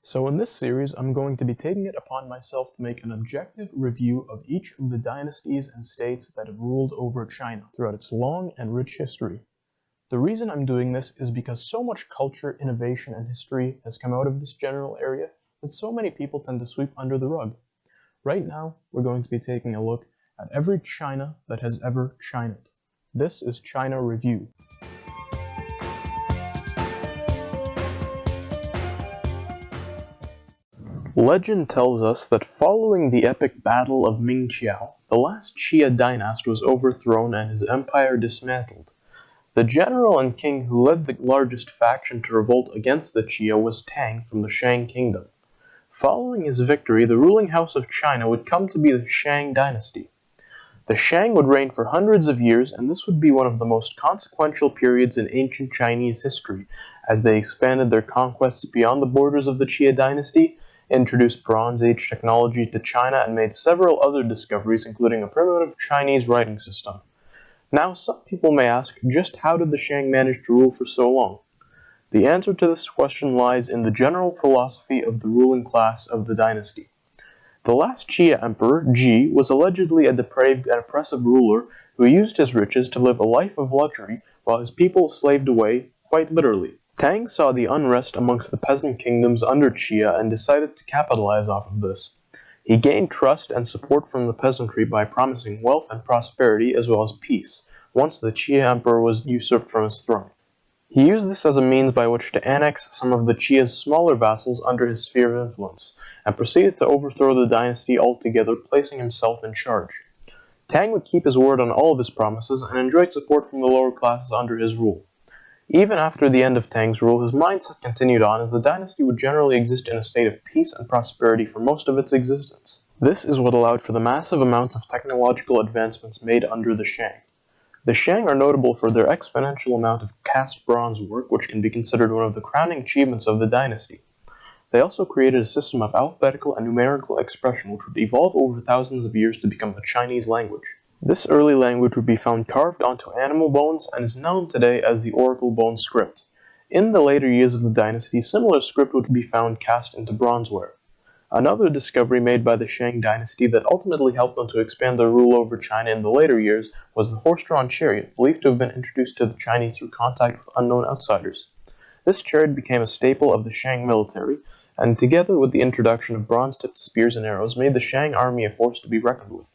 So in this series, I'm going to be taking it upon myself to make an objective review of each of the dynasties and states that have ruled over China throughout its long and rich history. The reason I'm doing this is because so much culture, innovation, and history has come out of this general area that so many people tend to sweep under the rug. Right now, we're going to be taking a look at every China that has ever Chinaed. This is China Review. Legend tells us that following the epic Battle of Mingtiao, the last Xia dynasty was overthrown and his empire dismantled. The general and king who led the largest faction to revolt against the Xia was Tang from the Shang kingdom. Following his victory, the ruling house of China would come to be the Shang Dynasty. The Shang would reign for hundreds of years, and this would be one of the most consequential periods in ancient Chinese history, as they expanded their conquests beyond the borders of the Xia dynasty, introduced Bronze Age technology to China, and made several other discoveries, including a primitive Chinese writing system. Now, some people may ask, just how did the Shang manage to rule for so long? The answer to this question lies in the general philosophy of the ruling class of the dynasty. The last Xia emperor, Ji, was allegedly a depraved and oppressive ruler who used his riches to live a life of luxury while his people slaved away, quite literally. Tang saw the unrest amongst the peasant kingdoms under Xia and decided to capitalize off of this. He gained trust and support from the peasantry by promising wealth and prosperity as well as peace, once the Xia emperor was usurped from his throne. He used this as a means by which to annex some of the Qia's smaller vassals under his sphere of influence, and proceeded to overthrow the dynasty altogether, placing himself in charge. Tang would keep his word on all of his promises and enjoyed support from the lower classes under his rule. Even after the end of Tang's rule, his mindset continued on, as the dynasty would generally exist in a state of peace and prosperity for most of its existence. This is what allowed for the massive amount of technological advancements made under the Shang. The Shang are notable for their exponential amount of cast bronze work, which can be considered one of the crowning achievements of the dynasty. They also created a system of alphabetical and numerical expression which would evolve over thousands of years to become the Chinese language. This early language would be found carved onto animal bones and is known today as the oracle bone script. In the later years of the dynasty, similar script would be found cast into bronzeware. Another discovery made by the Shang dynasty that ultimately helped them to expand their rule over China in the later years was the horse-drawn chariot, believed to have been introduced to the Chinese through contact with unknown outsiders. This chariot became a staple of the Shang military, and together with the introduction of bronze-tipped spears and arrows, made the Shang army a force to be reckoned with.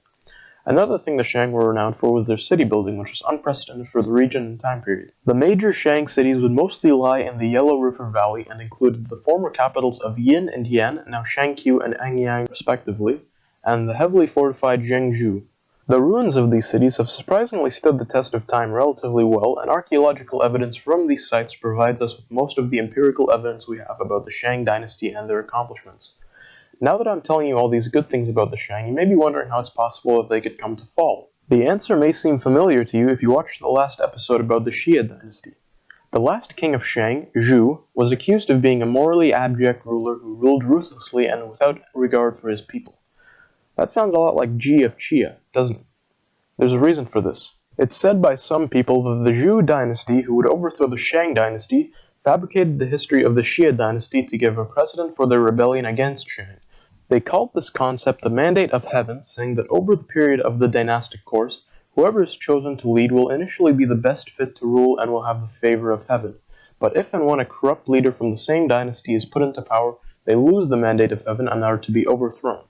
Another thing the Shang were renowned for was their city building, which was unprecedented for the region and time period. The major Shang cities would mostly lie in the Yellow River Valley and included the former capitals of Yin and Yan, now Shangqiu and Anyang respectively, and the heavily fortified Zhengzhou. The ruins of these cities have surprisingly stood the test of time relatively well, and archaeological evidence from these sites provides us with most of the empirical evidence we have about the Shang dynasty and their accomplishments. Now that I'm telling you all these good things about the Shang, you may be wondering how it's possible that they could come to fall. The answer may seem familiar to you if you watched the last episode about the Xia dynasty. The last king of Shang, Zhu, was accused of being a morally abject ruler who ruled ruthlessly and without regard for his people. That sounds a lot like Ji of Xia, doesn't it? There's a reason for this. It's said by some people that the Zhu dynasty, who would overthrow the Shang dynasty, fabricated the history of the Xia dynasty to give a precedent for their rebellion against Shang. They called this concept the mandate of heaven, saying that over the period of the dynastic course, whoever is chosen to lead will initially be the best fit to rule and will have the favor of heaven. But if and when a corrupt leader from the same dynasty is put into power, they lose the mandate of heaven and are to be overthrown.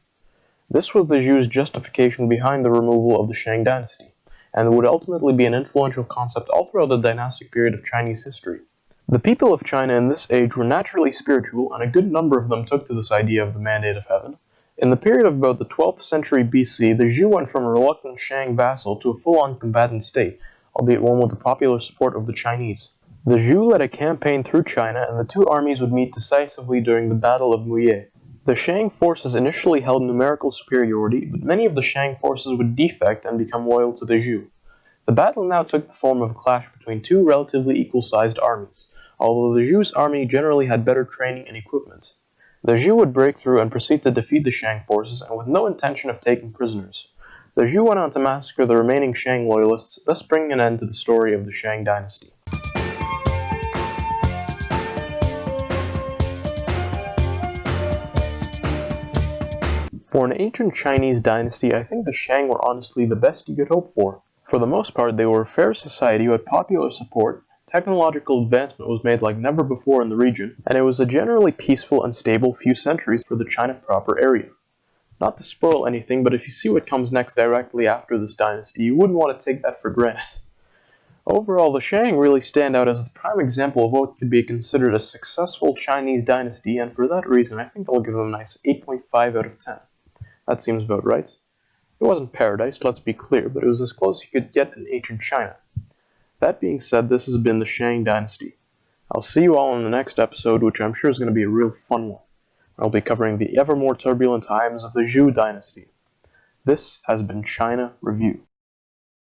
This was the Zhu's justification behind the removal of the Shang dynasty, and would ultimately be an influential concept all throughout the dynastic period of Chinese history. The people of China in this age were naturally spiritual, and a good number of them took to this idea of the mandate of heaven. In the period of about the 12th century BC, the Zhu went from a reluctant Shang vassal to a full-on combatant state, albeit one with the popular support of the Chinese. The Zhu led a campaign through China, and the two armies would meet decisively during the Battle of Mingtiao. The Shang forces initially held numerical superiority, but many of the Shang forces would defect and become loyal to the Zhu. The battle now took the form of a clash between two relatively equal-sized armies, although the Zhu's army generally had better training and equipment. The Zhu would break through and proceed to defeat the Shang forces, and with no intention of taking prisoners. The Zhu went on to massacre the remaining Shang loyalists, thus bringing an end to the story of the Shang dynasty. For an ancient Chinese dynasty, I think the Shang were honestly the best you could hope for. For the most part, they were a fair society who had popular support, technological advancement was made like never before in the region, and it was a generally peaceful and stable few centuries for the China proper area. Not to spoil anything, but if you see what comes next directly after this dynasty, you wouldn't want to take that for granted. Overall, the Shang really stand out as the prime example of what could be considered a successful Chinese dynasty, and for that reason, I think I'll give them a nice 8.5 out of 10. That seems about right. It wasn't paradise, let's be clear, but it was as close as you could get in ancient China. That being said, this has been the Shang Dynasty. I'll see you all in the next episode, which I'm sure is going to be a real fun one. I'll be covering the ever more turbulent times of the Zhou Dynasty. This has been China Review.